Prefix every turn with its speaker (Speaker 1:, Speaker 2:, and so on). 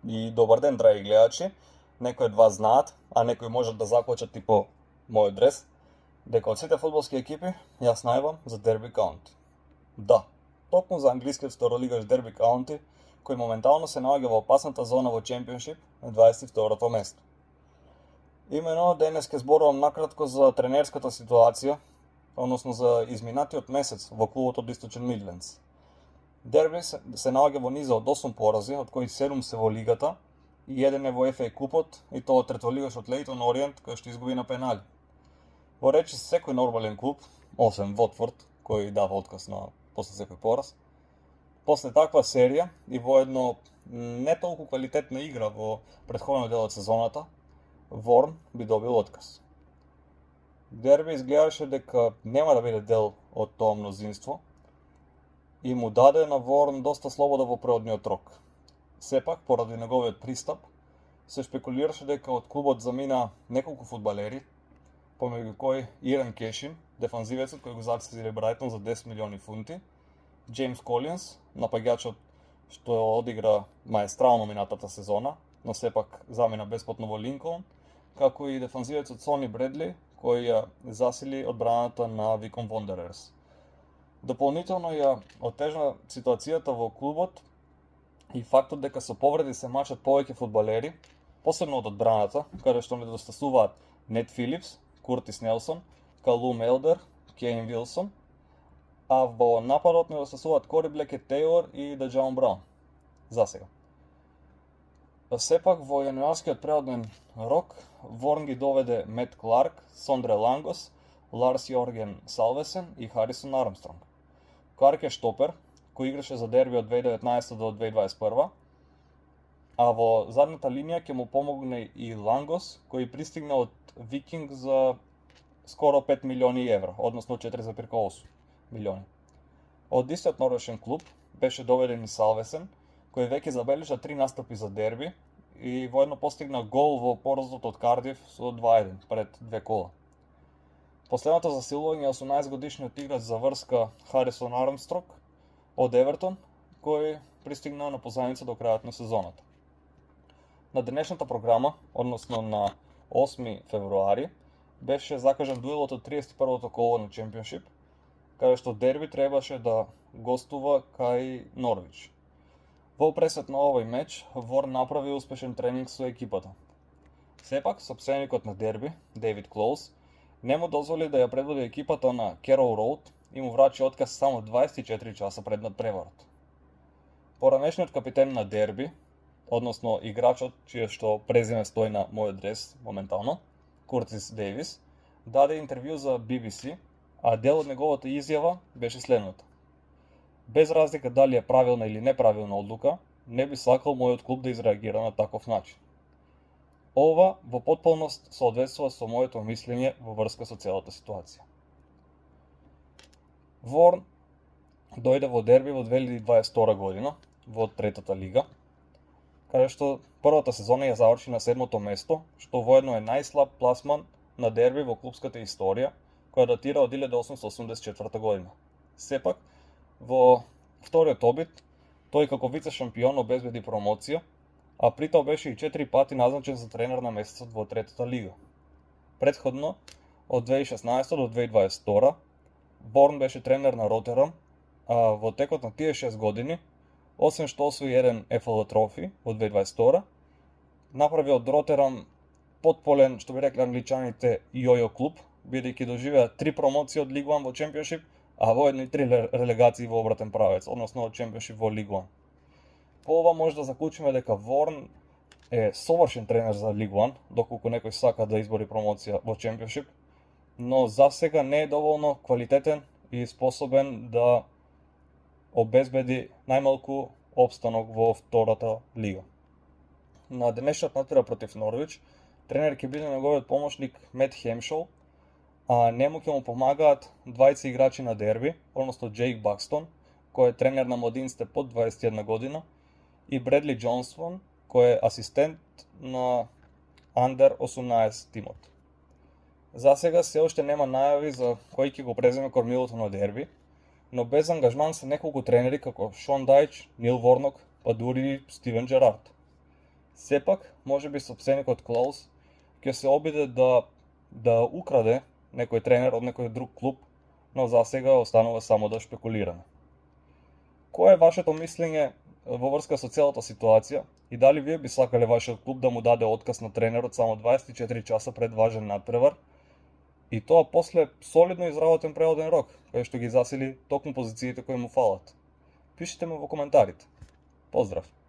Speaker 1: И добар ден, драги гледачи. Некои од вас знаат, а некои можат да заклучат и по мојот дрес, дека од сите фудбалски екипи јас најавам за Дерби Каунти. Да, токму за англискиот второлигаш Дерби Каунти, кој моментално се наоѓа во опасната зона во Чемпионшип на 22-то место. Имено денес ќе зборувам накратко за тренерската ситуација, односно за изминатиот месец во клубот од Источен Мидлендс. Дерби се наоѓа во низа од 8 порази, од кои 7 се во лигата и 1 е во FA купот, и тоа третоливаш од Лейтон Ориент, кој што изгуби на пенали. Во речи секој нормален клуб, освен Watford, кој дава отказ на после секој пораз, после таква серија и во едно не толку квалитетна игра во претходниот дел од сезоната, Ворн би добил отказ. Дерби изгледаше дека нема да биде дел од тоа мнозинство и му даде на Ворн доста слобода во преодниот рок. Сепак, поради неговиот пристап, се шпекулираше дека од клубот замина неколку фудбалери, помеѓу кои Иран Кешин, дефанзивецот кој го зацели Брайтон за 10 милиони фунти, Джеймс Колинс, напаѓачот што одигра маестрално минатата сезона, но сепак замина беспотно во Линколн, како и дефанзивецот Сони Бредли, кој ја засили одбраната на Викон Вондерерс. Дополнително ја отежна ситуацијата во клубот и фактот дека со повреди се мачат повеќе фудбалери, посебно од одбраната, каде што недостасуваат Нет Филипс, Куртис Нелсон, Калум Елдер, Кейн Вилсон, а во нападот недостасуваат Кори Блекет Тейлор и Деджаун Браун. За сега. Сепак во јануарскиот преоднен рок, Ворн ги доведе Мет Кларк, Сондре Лангос, Ларс Јорген Салвесен и Харисон Армстронг. Кларк е штопер, кој играше за Дерби од 2019 до 2021, а во задната линија ќе му помогне и Лангос, кој пристигна од Викинг за скоро 5 милиони евра, односно 4,8 милиони. Од истиот норвешен клуб беше доведен и Салвесен, кој веќе забележа 3 настапи за Дерби и воедно постигна гол во поразот од Кардиф со 2-1 пред 2 кола. Последното засилување е 18-годишниот играч за врска Харисон Армстронг од Евертон, кој пристигна на позајница до крајот на сезоната. На денешната програма, односно на 8 февруари, беше закажан дуелот од 31-то коло на Чемпионшип, каде што Дерби требаше да гостува кај Норвич. Во пресет на овој меч, Ворн направи успешен тренинг со екипата. Сепак, сопственикот на Дерби, Дейвид Клоус, не му дозволи да ја предводи екипата на Керол Роуд и му врачи отказ само 24 часа пред надпреварот. Поранешниот капитен на Дерби, односно играчот чие што презиме стои на мојот дрес моментално, Куртис Дейвис, даде интервју за BBC, а дел од неговата изјава беше следната: без разлика дали е правилна или неправилна одлука, не би сакал мојот клуб да изреагира на таков начин. Ова во потполност соодветствува со моето мислење во врска со целата ситуација. Ворн дојде во Дерби во 2022 година, во третата лига, каде што првата сезона ја заврши на 7-то место, што воедно е најслаб пласман на Дерби во клубската историја, која датира од 1884 година. Сепак, во вториот обид, тој како вице-шампион обезбеди промоција, а притоа беше и 4 пати назначен за тренер на месецот во третата лига. Претходно, од 2016 до 2022, Ворн беше тренер на Ротерам, а во текот на тие 6 години, освен што освои еден ЕФЛ трофи во 2022, направи од Ротерам потполен, што би рекли англичаните, јојо клуб, бидејќи доживеа 3 промоции од Лиг 1 во Чемпионшип, а воедно и 3 релегации во обратен правец, односно од Чемпионшип во Лиг 1. По ова може да заклучиме дека Ворн е совршен тренер за Лиг 1, доколку некој сака да избори промоција во Чемпионшип, но за сега не е доволно квалитетен и способен да обезбеди најмалку опстанок во втората лига. На денешниот натпревар против Норвич, тренер ќе биде неговиот помошник Мет Хемшол, а нему ќе му помагаат двајца играчи на Дерби, односно Джейк Бакстон, кој е тренер на младинците под 21 година, и Бредли Джонсон, кој е асистент на Андер 18 тимот. За сега се уште нема најави за кој ќе го преземе кормилото на Дерби, но без ангажман се неколку тренери како Шон Дајч, Нил Ворнок, па дури Стивен Джерард. Сепак, можеби сопстеникот Клаус ќе се обиде да украде некој тренер од некој друг клуб, но за сега останува само да шпекулираме. Кое е вашето мислење во врска со целата ситуација и дали вие би сакале вашиот клуб да му даде отказ на тренерот само 24 часа пред важен надпревар и тоа после солидно изработен преводен рок, кај што ги засили токму позициите кои му фалат? Пишете ме во коментарите. Поздрав!